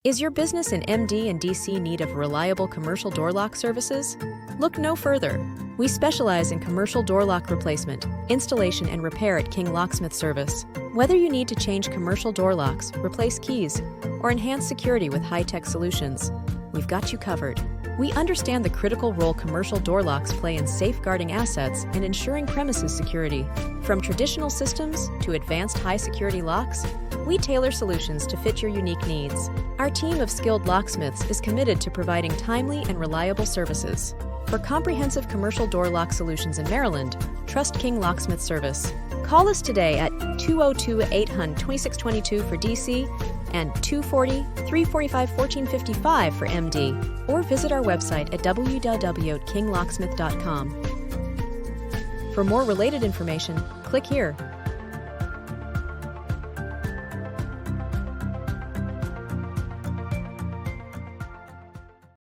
Is your business in MD and DC need of reliable commercial door lock services? Look no further. We specialize in commercial door lock replacement, installation, and repair at King Locksmith Service. Whether you need to change commercial door locks, replace keys, or enhance security with high-tech solutions, we've got you covered. We understand the critical role commercial door locks play in safeguarding assets and ensuring premises security. From traditional systems to advanced high-security locks, we tailor solutions to fit your unique needs. Our team of skilled locksmiths is committed to providing timely and reliable services. For comprehensive commercial door lock solutions in Maryland, trust King Locksmith Service. Call us today at 202-800-2622 for DC and 240-345-1455 for MD, or visit our website at www.kinglocksmith.com. For more related information, click here.